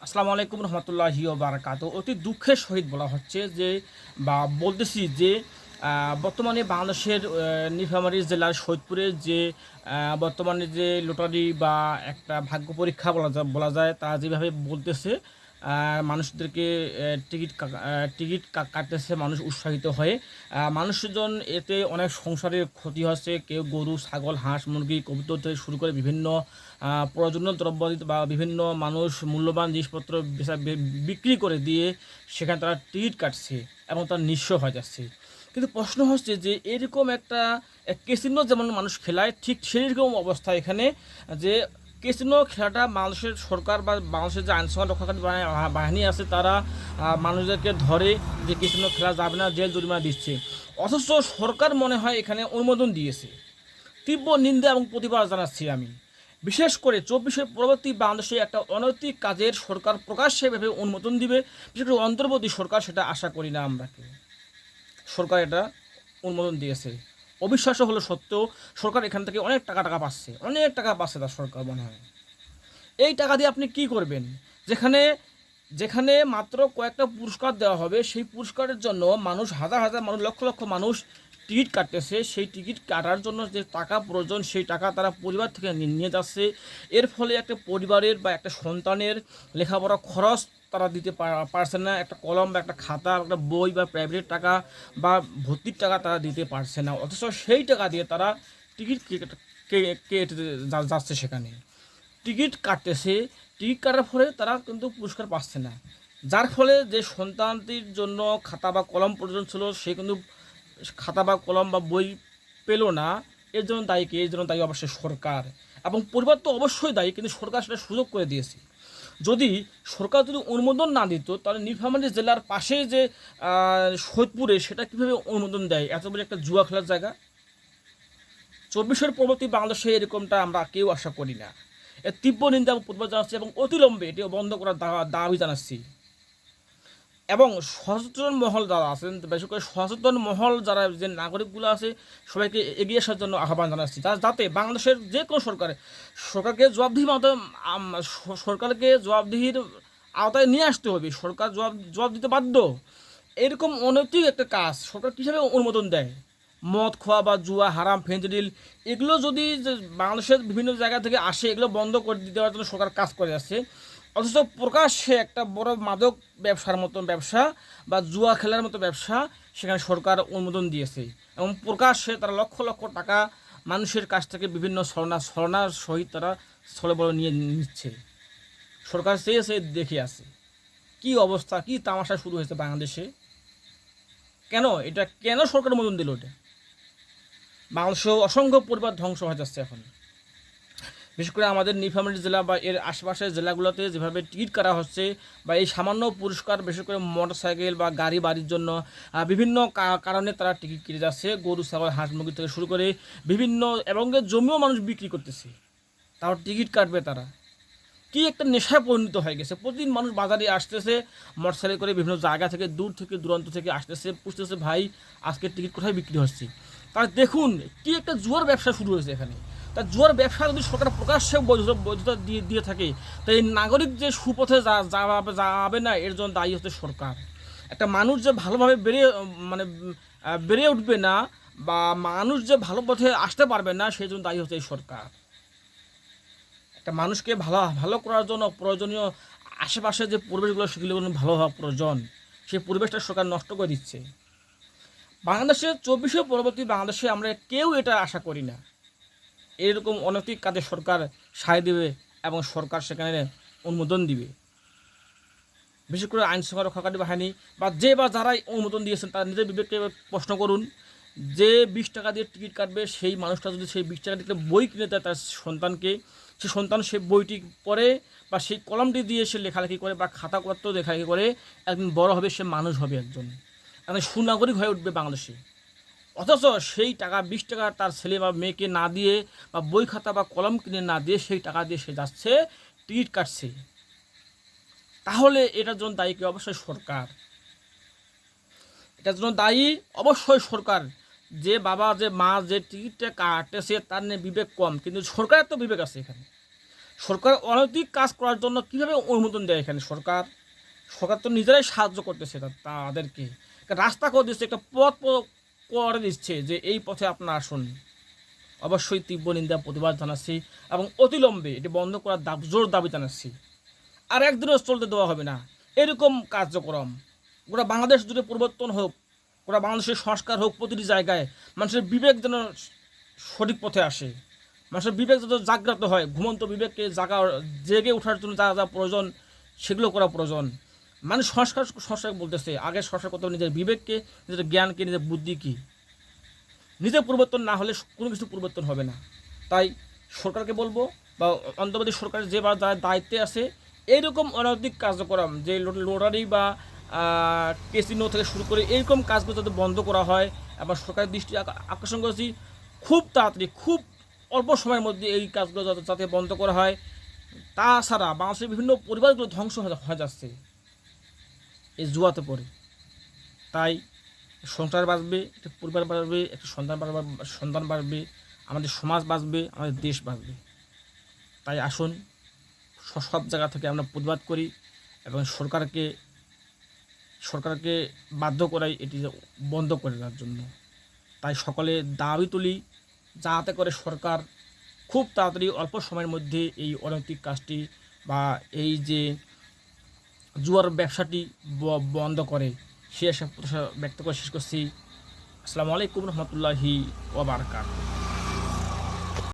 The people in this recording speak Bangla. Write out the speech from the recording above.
আসসালামু আলাইকুম রহমতুল্লাহি ওয়া বারাকাতুহু। অতি দুঃখের সহিত বলা হচ্ছে যে বা বলতেছি যে বর্তমানে বাংলাদেশের নীলফামারী জেলার সৈয়দপুরে যে বর্তমানে যে লটারি বা একটা ভাগ্য পরীক্ষা বলা যায় তারা যেভাবে বলতেছে মানুষদেরকে টিকিট কাটতেছে মানুষ উৎসাহিত হয়ে। মানুষজন এতে অনেক সংসারের ক্ষতি হচ্ছে। কেউ গরু, ছাগল, হাঁস, মুরগি, কবুতর থেকে শুরু করে বিভিন্ন প্রয়োজনীয় দ্রব্যাদি বা বিভিন্ন মানুষ মূল্যবান জিনিসপত্র বিক্রি করে দিয়ে সেখানে তারা টিকিট কাটছে এবং তারা নিঃস্ব হয়ে যাচ্ছে। কিন্তু প্রশ্ন হচ্ছে যে এরকম একটা ক্যাসিনো যেমন মানুষ খেলায়, ঠিক সেরকম অবস্থা এখানে যে ক্যাসিনো খেলাটা বাংলাদেশের সরকার বা বাংলাদেশের যে আইনশৃঙ্খলা রক্ষাকারী বাহিনী আছে তারা মানুষদেরকে ধরে যে ক্যাসিনো খেলা যাবে না, জেল জরিমানা দিচ্ছে। অথচ সরকার মনে হয় এখানে অনুমোদন দিয়েছে। তীব্র নিন্দা এবং প্রতিবাদ জানাচ্ছি আমি। বিশেষ করে 24-এর পরবর্তী বাংলাদেশে একটা অনৈতিক কাজের সরকার প্রকাশ্যে ভেবে অনুমোদন দিবে, বিশেষ করে অন্তর্বর্তী সরকার, সেটা আশা করি না আমরা কেউ। সরকার এটা অনুমোদন দিয়েছে, অবিশ্বাস্য হলো সত্ত্বেও সরকার এখান থেকে অনেক টাকা পাচ্ছে, অনেক টাকা পাচ্ছে তার সরকার মনে হয়। এই টাকা দিয়ে আপনি কি করবেন? যেখানে যেখানে মাত্র কয়েকটা পুরস্কার দেওয়া হবে, সেই পুরস্কারের জন্য মানুষ হাজার হাজার মানুষ, লক্ষ লক্ষ মানুষ টিকিট কাটতেছে। সেই টিকিট কাটার জন্য যে টাকা প্রয়োজন সেই টাকা তারা পরিবার থেকে নিয়ে যাচ্ছে। এর ফলে একটা পরিবারের বা একটা সন্তানের লেখাপড়া খরচ তারা দিতে পারছে না। একটা কলম বা একটা খাতা, একটা বই বা প্রাইভেট টাকা বা ভর্তির টাকা তারা দিতে পারছে না। অথচ সেই টাকা দিয়ে তারা টিকিট কেটে যাচ্ছে, সেখানে টিকিট কাটতেছে। টিকিট কাটার ফলে তারা কিন্তু পুরস্কার পাচ্ছে না, যার ফলে যে সন্তানটির জন্য খাতা বা কলম প্রয়োজন ছিল সে কিন্তু খাতা বা কলম বা বই পেল না। এর জন্য দায়ী কে? এর জন্য দায়ী অবশ্যই সরকার, এবং পরিবার তো অবশ্যই দায়ী, কিন্তু সরকার সেটা সুযোগ করে দিয়েছে। যদি সরকার যদি অনুমোদন না দিত তাহলে নীলফামারী জেলার পাশে যে সৈয়দপুরে, সেটা কীভাবে অনুমোদন দেয়? এত বড় একটা জুয়া খেলার জায়গা। 24-এর পরবর্তী বাংলাদেশে এরকমটা আমরা কেউ আশা করি না। এর তীব্র নিন্দা এবং প্রতিবাদ জানাচ্ছি এবং অতিলম্বে এটি বন্ধ করার দাবি জানাচ্ছি। এবং সচেতন মহল যারা আছেন, বিশেষ করে সচেতন মহল যারা, যে নাগরিকগুলো আছে, সবাইকে এগিয়ে আসার জন্য আহ্বান জানাচ্ছি, যাতে বাংলাদেশের যে কোনো সরকারকে জবাবদিহির আওতায় নিয়ে আসতে হবে। সরকার জবাব দিতে বাধ্য। এরকম অনৈতিক একটা কাজ সরকার কীভাবে অনুমোদন দেয়? মদ খাওয়া বা জুয়া, হারাম, ফেন্সিডিল, এগুলো যদি বাংলাদেশের বিভিন্ন জায়গা থেকে আসে, এগুলো বন্ধ করে দিতে দেওয়ার জন্য সরকার কাজ করে যাচ্ছে। অথচ প্রকাশ্যে একটা বড় মাদক ব্যবসার মতো ব্যবসা বা জুয়া খেলার মতো ব্যবসা, সেখানে সরকার অনুমোদন দিয়েছে এবং প্রকাশ্যে তারা লক্ষ লক্ষ টাকা মানুষের কাছ থেকে বিভিন্ন ছলনার সহিত তারা ছলে বলে নিয়ে নিচ্ছে। সরকার চেয়েছে, দেখে আছে কি অবস্থা, কি তামাশা শুরু হয়েছে বাংলাদেশে। কেন সরকার অনুমোদন দিল? এটা বাংলাদেশেও অসংখ্য পরিবার ধ্বংস হয়ে যাচ্ছে এখন। বিশেষ করে আমাদের নীলফামারী জেলা বা এর আশেপাশের জেলাগুলোতে যেভাবে টিকিট কাটা হচ্ছে, বা এই সামান্য পুরস্কার, বিশেষ করে মোটরসাইকেল বা গাড়ি বাড়ির জন্য বিভিন্ন কারণে তারা টিকিট কেটে যাচ্ছে। গরু, ছাগল, হাঁস, মুরগি থেকে শুরু করে বিভিন্ন, এবং জমিও মানুষ বিক্রি করতেছে, তাও টিকিট কাটবে তারা। কি একটা নেশায় পরিণত হয়ে গেছে। প্রতিদিন মানুষ বাজারে আসতেছে মোটরসাইকেল করে, বিভিন্ন জায়গা থেকে, দূর থেকে দূরান্ত থেকে আসতেছে, পুষতেছে, ভাই আজকের টিকিট কোথায় বিক্রি হচ্ছে। তার দেখুন কি একটা জুয়ার ব্যবসা শুরু হয়েছে এখানে। তার জুয়ার ব্যবসা যদি সরকার প্রকাশ্যে বৈধতা দিয়ে থাকে, তাই এই নাগরিক যে সুপথে যাবে না, এর জন্য দায়ী হচ্ছে সরকার। একটা মানুষ যে ভালোভাবে বেড়ে উঠবে না, বা মানুষ যে ভালো পথে আসতে পারবে না, সেই জন্য দায়ী হচ্ছে এই সরকার। একটা মানুষকে ভালো করার জন্য প্রয়োজনীয় আশেপাশে যে পরিবেশগুলো, সেগুলো ভালো হওয়া প্রয়োজন। সেই পরিবেশটা সরকার নষ্ট করে দিচ্ছে। বাংলাদেশে 24-এর পরবর্তী বাংলাদেশে আমরা কেউ এটা আশা করি না এরকম অনৈতিক কাজে সরকার সায় দেবে এবং সরকার সেখানে অনুমোদন দিবে। বিশেষ করে আইনশৃঙ্খলা রক্ষাকারী বাহিনী বা যারাই অনুমোদন দিয়েছেন, তারা নিজের বিবেককে প্রশ্ন করুন। যে 20 টাকা দিয়ে টিকিট কাটবে, সেই মানুষটা যদি সেই 20 টাকা দিয়ে বই কিনে দেয় তার সন্তানকে, সে সন্তান সেই বইটি পড়ে বা সেই কলমটি দিয়ে সে লেখালেখি করে বা খাতা পত্র লেখালেখি করে, একদিন বড় হবে, সে মানুষ হবে, একজন সুনাগরিক হয়ে উঠবে বাংলাদেশে। অথচ সেই টাকা 20 টাকা তার ছেলে বা মেয়েকে না দিয়ে, বা বই খাতা বা কলম কিনে না দিয়ে, সেই টাকা দিয়ে সে যাচ্ছে টিকিট কাটছে। তাহলে এটার জন্য দায়ী কে? অবশ্যই সরকার। এটার জন্য দায়ী অবশ্যই সরকার। যে বাবা, যে মা, যে টিকিটটা কাটেছে, তার নিয়ে বিবেক কম, কিন্তু সরকারের তো বিবেক আছে এখানে। সরকার অনৈতিক কাজ করার জন্য কীভাবে অনুমোদন দেয় এখানে সরকার? সরকার তো নিজেরাই সাহায্য করতেছে তাদেরকে, একটা রাস্তা করে দিচ্ছে, একটা পথ করে দিচ্ছে যে এই পথে আপনারা আসুন। অবশ্যই তীব্র নিন্দা প্রতিবাদ জানাচ্ছি এবং অতিলম্বে এটি বন্ধ করার জোর দাবি জানাচ্ছি। আর একদিনও চলতে দেওয়া হবে না এরকম কার্যক্রম। গোটা বাংলাদেশ জুড়ে পরিবর্তন হোক, গোটা বাংলাদেশের সংস্কার হোক, প্রতিটি জায়গায় মানুষের বিবেক যেন সঠিক পথে আসে, মানুষের বিবেক যত জাগ্রত হয়, ঘুমন্ত বিবেককে জেগে ওঠার জন্য যা যা প্রয়োজন সেগুলো করা প্রয়োজন। মানুষ সংস্কার বলতেছে, আগে সংস্কার করতে হবে নিজের বিবেককে, নিজের জ্ঞানকে, নিজের বুদ্ধিকে। নিজে পরিবর্তন না হলে কোনো কিছু পরিবর্তন হবে না। তাই সরকারকে বলবো, বা অন্তর্বর্তী সরকারের যে বা যারা দায়িত্বে আছে, এইরকম অনৈতিক কার্যক্রম যে লটারি বা কেসিনো থেকে শুরু করে এইরকম কাজগুলো যাতে বন্ধ করা হয়, এবং সরকারের দৃষ্টি আকর্ষণ করেছি খুব তাড়াতাড়ি, খুব অল্প সময়ের মধ্যে এই কাজগুলো যাতে বন্ধ করা হয়। তাছাড়া বাংলাদেশের বিভিন্ন পরিবারগুলো ধ্বংস হয়ে যাচ্ছে এই জুয়াতে পড়ে। তাই সংসার বাঁচবে, একটা পরিবার বাঁচবে, একটা সন্তান বাঁচবে, আমাদের সমাজ বাঁচবে, আমাদের দেশ বাঁচবে। তাই আসুন সব জায়গা থেকে আমরা প্রতিবাদ করি এবং সরকারকে বাধ্য করাই এটি বন্ধ করে দেওয়ার জন্য। তাই সকলে দাবি তুলি যাতে করে সরকার খুব তাড়াতাড়ি অল্প সময়ের মধ্যে এই অনৈতিক কাজটি বা এই যে জুয়ার ব্যবসাটি বন্ধ করে। সে আশা ব্যক্ত করে শেষ করছি। আসসালামু আলাইকুম রহমতুল্লাহি ওয়া বারাকাতুহু।